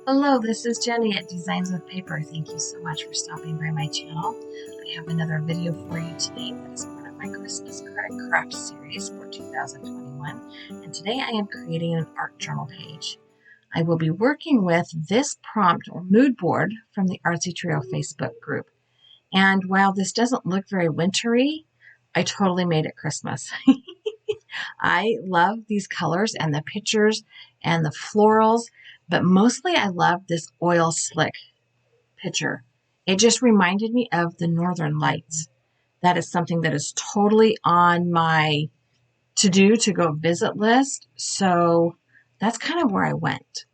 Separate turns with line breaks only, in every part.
Hello, this is Jenny at Designs with Paper. Thank you so much for stopping by my channel. I have another video for you today that is part of my Christmas card and craft series for 2021. And today I am creating an art journal page. I will be working with this prompt or mood board from the Artsytrio Facebook group. And while this doesn't look very wintry, I totally made it Christmas. I love these colors and the pictures and the florals, but mostly I love this oil slick picture. It just reminded me of the Northern Lights. That is something that is totally on my to-do to go visit list, so that's kind of where I went.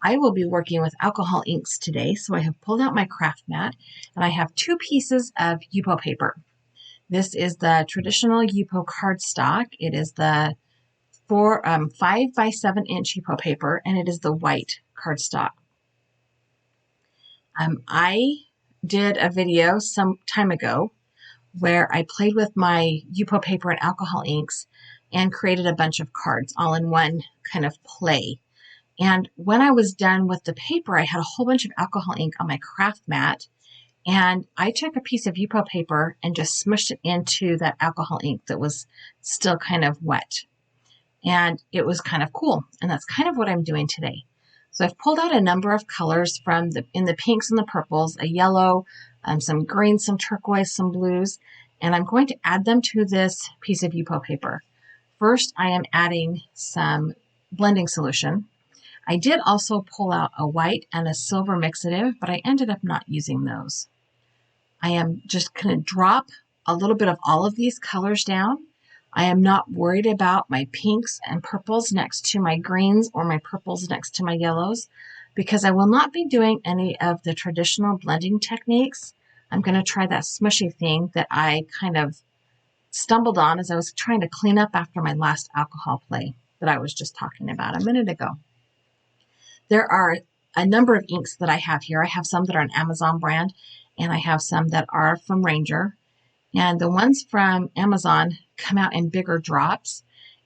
I will be working with alcohol inks today, so I have pulled out my craft mat, and I have 2 pieces of Yupo paper. This is the traditional Yupo cardstock. It is the 5 by 7 inch Yupo paper, and it is the white cardstock. I did a video some time ago where I played with my Yupo paper and alcohol inks and created a bunch of cards all in one kind of play. And when I was done with the paper, I had a whole bunch of alcohol ink on my craft mat, and I took a piece of Yupo paper and just smushed it into that alcohol ink that was still kind of wet. And it was kind of cool. And that's kind of what I'm doing today. So I've pulled out a number of colors from in the pinks and the purples, a yellow, some green, some turquoise, some blues, and I'm going to add them to this piece of Yupo paper. First, I am adding some blending solution. I did also pull out a white and a silver mixative, but I ended up not using those. I am just going to drop a little bit of all of these colors down. I am not worried about my pinks and purples next to my greens or my purples next to my yellows because I will not be doing any of the traditional blending techniques. I'm going to try that smushy thing that I kind of stumbled on as I was trying to clean up after my last alcohol play that I was just talking about a minute ago. There are a number of inks that I have here. I have some that are an Amazon brand, and I have some that are from Ranger. And the ones from Amazon come out in bigger drops,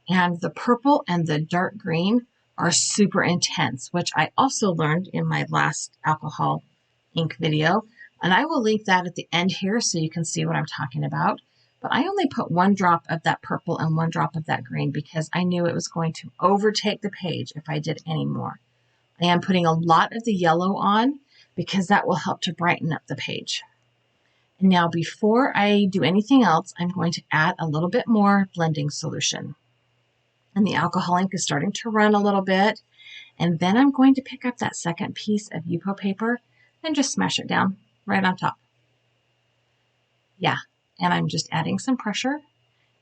and the purple and the dark green are super intense, which I also learned in my last alcohol ink video. And I will link that at the end here so you can see what I'm talking about. But I only put 1 drop of that purple and 1 drop of that green because I knew it was going to overtake the page if I did any more. I am putting a lot of the yellow on because that will help to brighten up the page. And now before I do anything else, I'm going to add a little bit more blending solution. And the alcohol ink is starting to run a little bit. And then I'm going to pick up that second piece of Yupo paper and just smash it down right on top. Yeah, and I'm just adding some pressure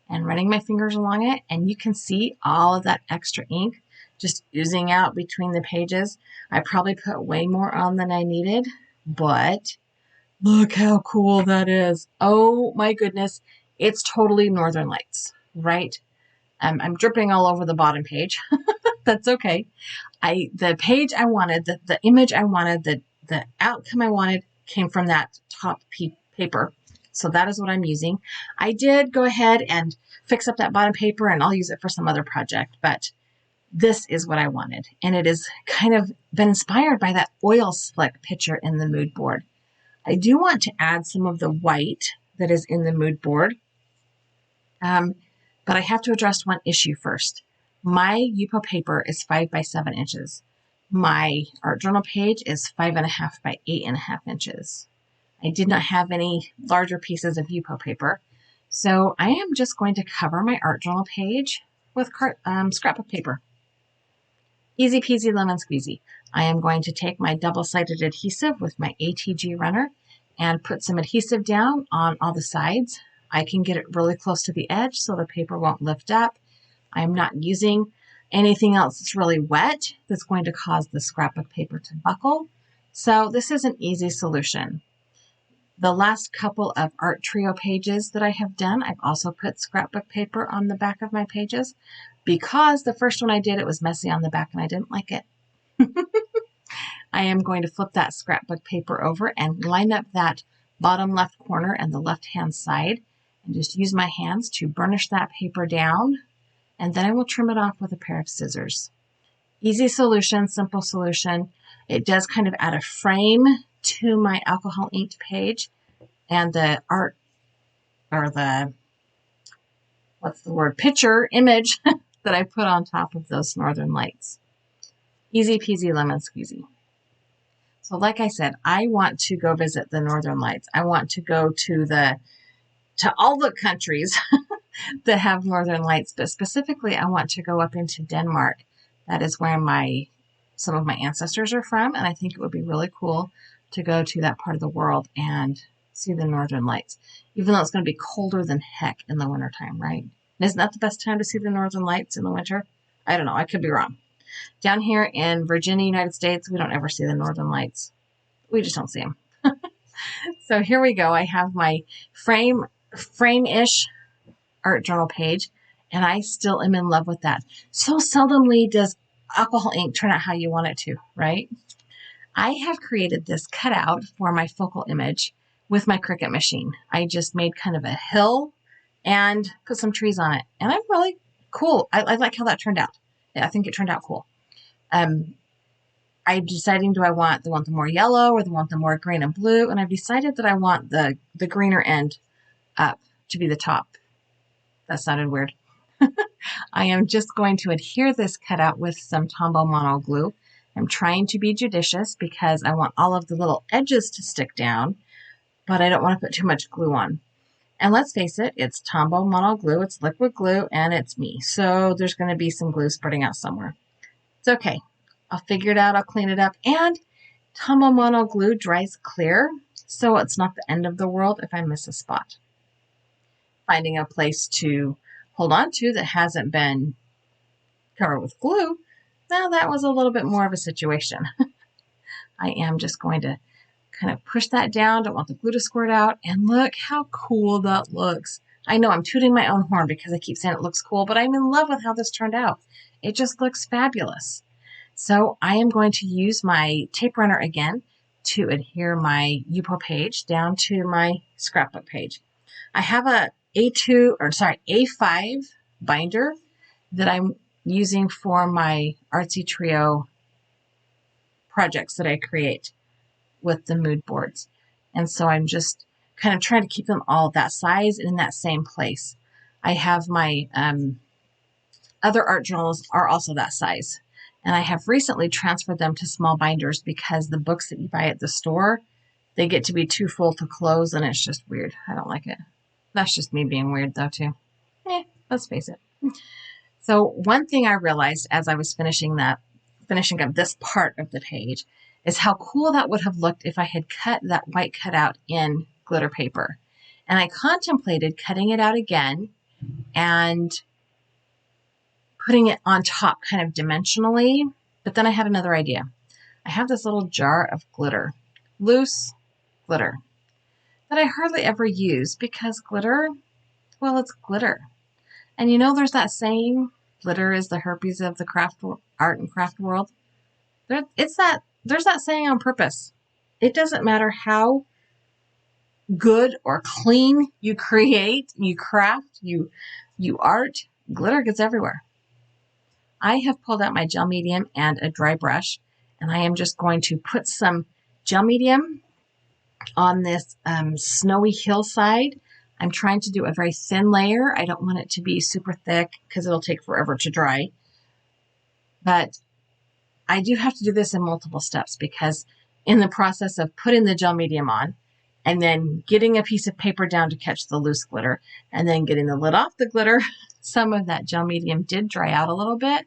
and running my fingers along it. And you can see all of that extra ink just oozing out between the pages. I probably put way more on than I needed, but look how cool that is. Oh my goodness. It's totally Northern Lights, right? I'm dripping all over the bottom page. That's okay. The page I wanted, the image I wanted, the outcome I wanted came from that top paper. So that is what I'm using. I did go ahead and fix up that bottom paper and I'll use it for some other project, but this is what I wanted. And it is kind of been inspired by that oil slick picture in the mood board. I do want to add some of the white that is in the mood board, but I have to address one issue first. My Yupo paper is 5 by 7 inches. My art journal page is 5.5 by 8.5 inches. I did not have any larger pieces of Yupo paper, so I am just going to cover my art journal page with scrapbook paper. Easy peasy lemon squeezy. I am going to take my double-sided adhesive with my ATG runner and put some adhesive down on all the sides. I can get it really close to the edge so the paper won't lift up. I'm not using anything else that's really wet that's going to cause the scrapbook paper to buckle. So this is an easy solution. The last couple of Artsytrio pages that I have done, I've also put scrapbook paper on the back of my pages because the first one I did, it was messy on the back and I didn't like it. I am going to flip that scrapbook paper over and line up that bottom left corner and the left-hand side and just use my hands to burnish that paper down, and then I will trim it off with a pair of scissors. Easy solution, simple solution. It does kind of add a frame to my alcohol inked page and the art, or the, what's the word, picture, image that I put on top of those northern lights. Easy peasy lemon squeezy. So like I said, I want to go visit the northern lights. I want to go to all the countries that have northern lights, but specifically I want to go up into Denmark. That is where some of my ancestors are from, and I think it would be really cool to go to that part of the world and see the northern lights, even though it's going to be colder than heck in the wintertime, right? And isn't that the best time to see the northern lights, in the winter? I don't know. I could be wrong. Down here in Virginia, United States, we don't ever see the northern lights. We just don't see them. So here we go. I have my frame-ish art journal page, and I still am in love with that. So seldomly does alcohol ink turn out how you want it to, right? I have created this cutout for my focal image with my Cricut machine. I just made kind of a hill and put some trees on it, and I'm really cool. I like how that turned out. I think it turned out cool. I'm deciding, do I want the more yellow or the more green and blue? And I've decided that I want the greener end up to be the top. That sounded weird. I am just going to adhere this cutout with some Tombow Mono glue. I'm trying to be judicious because I want all of the little edges to stick down, but I don't want to put too much glue on. And let's face it, it's Tombow Mono glue, it's liquid glue, and it's me. So there's going to be some glue spreading out somewhere. It's okay. I'll figure it out. I'll clean it up. And Tombow Mono glue dries clear, so it's not the end of the world if I miss a spot. Finding a place to hold on to that hasn't been covered with glue, now that was a little bit more of a situation. I am just going to kind of push that down. Don't want the glue to squirt out. And look how cool that looks. I know I'm tooting my own horn because I keep saying it looks cool, but I'm in love with how this turned out. It just looks fabulous. So I am going to use my tape runner again to adhere my Yupo page down to my scrapbook page. I have a A5 binder that I'm using for my Artsytrio projects that I create with the mood boards. And so I'm just kind of trying to keep them all that size and in that same place. I have my other art journals are also that size. And I have recently transferred them to small binders because the books that you buy at the store, they get to be too full to close, and it's just weird. I don't like it. That's just me being weird, though, too. Let's face it. So one thing I realized as I was finishing up this part of the page is how cool that would have looked if I had cut that white cutout in glitter paper. And I contemplated cutting it out again and putting it on top kind of dimensionally, but then I had another idea. I have this little jar of glitter, loose glitter, that I hardly ever use because glitter, well, it's glitter. And you know, there's that saying, glitter is the herpes of the art and craft world. There's that saying on purpose. It doesn't matter how good or clean you create, you craft, you art, glitter gets everywhere. I have pulled out my gel medium and a dry brush, and I am just going to put some gel medium on this snowy hillside. I'm trying to do a very thin layer. I don't want it to be super thick because it'll take forever to dry. But I do have to do this in multiple steps because in the process of putting the gel medium on and then getting a piece of paper down to catch the loose glitter and then getting the lid off the glitter, some of that gel medium did dry out a little bit,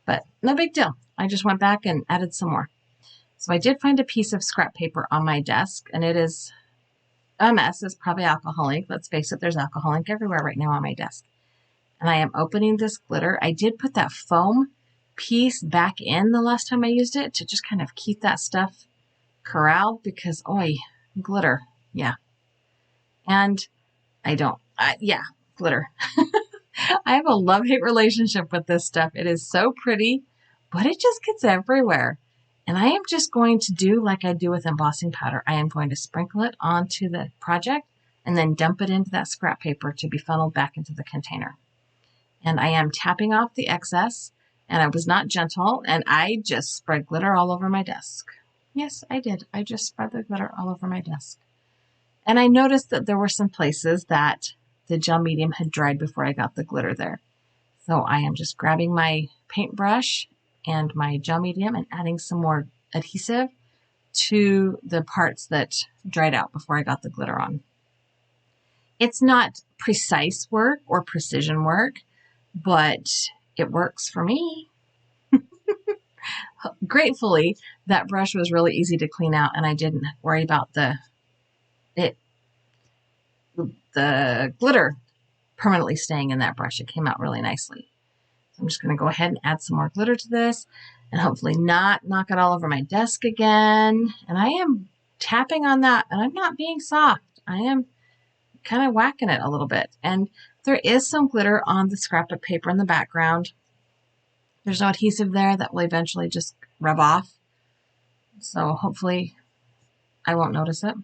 but no big deal. I just went back and added some more. So I did find a piece of scrap paper on my desk, and it is a mess. It's probably alcohol ink. Let's face it, there's alcohol ink everywhere right now on my desk. And I am opening this glitter. I did put that foam piece back in the last time I used it to just kind of keep that stuff corralled because, glitter. Yeah. And glitter. I have a love-hate relationship with this stuff. It is so pretty, but it just gets everywhere. And I am just going to do like I do with embossing powder. I am going to sprinkle it onto the project and then dump it into that scrap paper to be funneled back into the container. And I am tapping off the excess. and I was not gentle, and I just spread glitter all over my desk. Yes, I did. I just spread the glitter all over my desk. And I noticed that there were some places that the gel medium had dried before I got the glitter there. So I am just grabbing my paintbrush and my gel medium and adding some more adhesive to the parts that dried out before I got the glitter on. It's not precise work or precision work, but it works for me. Gratefully, that brush was really easy to clean out, and I didn't worry about the glitter permanently staying in that brush. It came out really nicely. So I'm just going to go ahead and add some more glitter to this and hopefully not knock it all over my desk again. And I am tapping on that, and I'm not being soft. I am kind of whacking it a little bit. And there is some glitter on the scrapbook paper in the background. There's no adhesive there. That will eventually just rub off. So hopefully I won't notice it.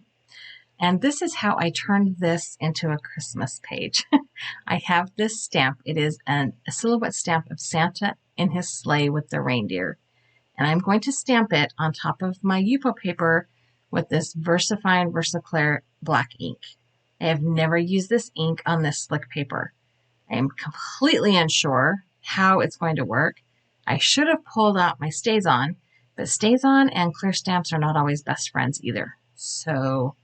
And this is how I turned this into a Christmas page. I have this stamp. It is a silhouette stamp of Santa in his sleigh with the reindeer. And I'm going to stamp it on top of my Yupo paper with this VersaFine VersaClear black ink. I have never used this ink on this slick paper. I am completely unsure how it's going to work. I should have pulled out my StazOn, but StazOn and clear stamps are not always best friends either. So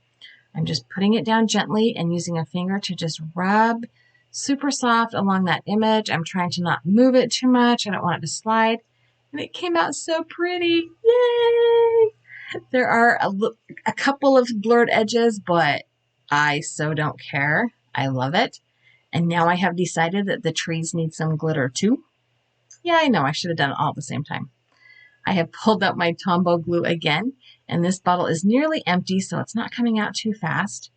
I'm just putting it down gently and using a finger to just rub super soft along that image. I'm trying to not move it too much. I don't want it to slide. And it came out so pretty. Yay! There are a couple of blurred edges, but I so don't care. I love it. And now I have decided that the trees need some glitter too. Yeah, I know. I should have done it all at the same time. I have pulled up my Tombow glue again, and this bottle is nearly empty, so it's not coming out too fast.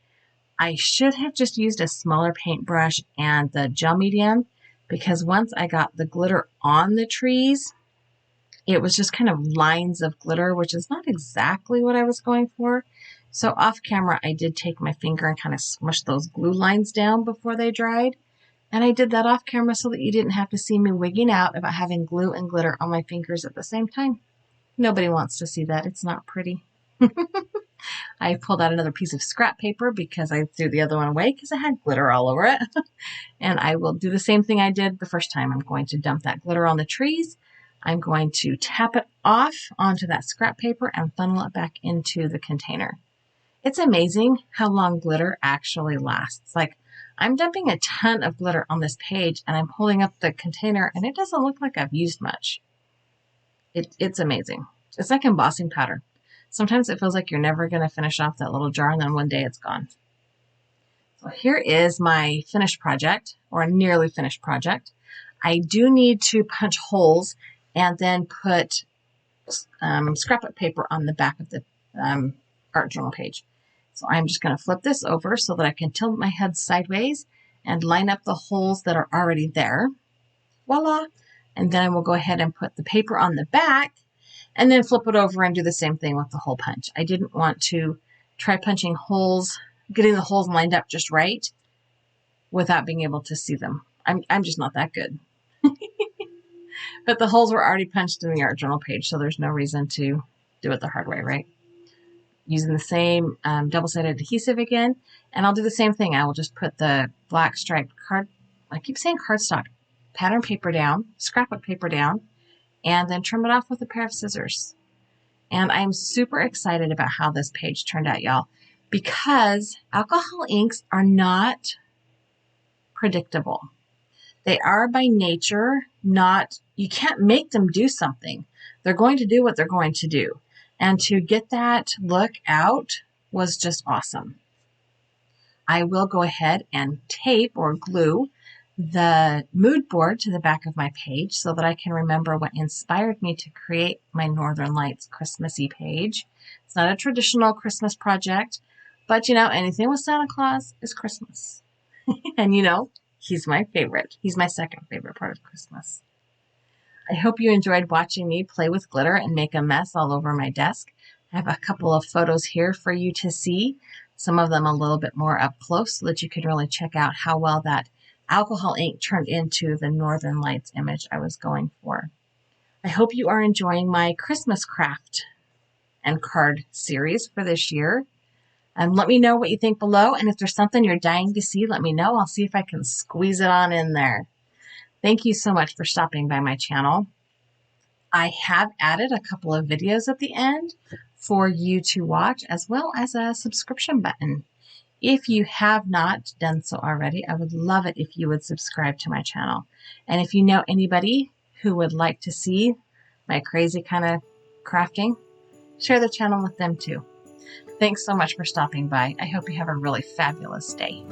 I should have just used a smaller paintbrush and the gel medium, because once I got the glitter on the trees, it was just kind of lines of glitter, which is not exactly what I was going for. So off camera, I did take my finger and kind of smush those glue lines down before they dried. And I did that off camera so that you didn't have to see me wigging out about having glue and glitter on my fingers at the same time. Nobody wants to see that. It's not pretty. I pulled out another piece of scrap paper because I threw the other one away because it had glitter all over it. And I will do the same thing I did the first time. I'm going to dump that glitter on the trees. I'm going to tap it off onto that scrap paper and funnel it back into the container. It's amazing how long glitter actually lasts. Like, I'm dumping a ton of glitter on this page and I'm holding up the container and it doesn't look like I've used much. It's amazing. It's like embossing powder. Sometimes it feels like you're never going to finish off that little jar and then one day it's gone. So here is my finished project, or a nearly finished project. I do need to punch holes and then put scrapbook paper on the back of the art journal page. So I'm just going to flip this over so that I can tilt my head sideways and line up the holes that are already there. Voila! And then I will go ahead and put the paper on the back and then flip it over and do the same thing with the hole punch. I didn't want to try punching holes, getting the holes lined up just right without being able to see them. I'm just not that good. But the holes were already punched in the art journal page, so there's no reason to do it the hard way, right? Using the same double-sided adhesive again, and I'll do the same thing. I will just put the black striped I keep saying cardstock, pattern paper down, scrapbook paper down, and then trim it off with a pair of scissors. And I'm super excited about how this page turned out, y'all, because alcohol inks are not predictable. They are by nature not, you can't make them do something. They're going to do what they're going to do. And to get that look out was just awesome. I will go ahead and tape or glue the mood board to the back of my page so that I can remember what inspired me to create my Northern Lights Christmassy page. It's not a traditional Christmas project, but you know, anything with Santa Claus is Christmas. And you know, he's my favorite. He's my second favorite part of Christmas. I hope you enjoyed watching me play with glitter and make a mess all over my desk. I have a couple of photos here for you to see, some of them a little bit more up close so that you can really check out how well that alcohol ink turned into the Northern Lights image I was going for. I hope you are enjoying my Christmas craft and card series for this year. Let me know what you think below, and if there's something you're dying to see, let me know. I'll see if I can squeeze it on in there. Thank you so much for stopping by my channel. I have added a couple of videos at the end for you to watch, as well as a subscription button. If you have not done so already, I would love it if you would subscribe to my channel. And if you know anybody who would like to see my crazy kind of crafting, share the channel with them too. Thanks so much for stopping by. I hope you have a really fabulous day.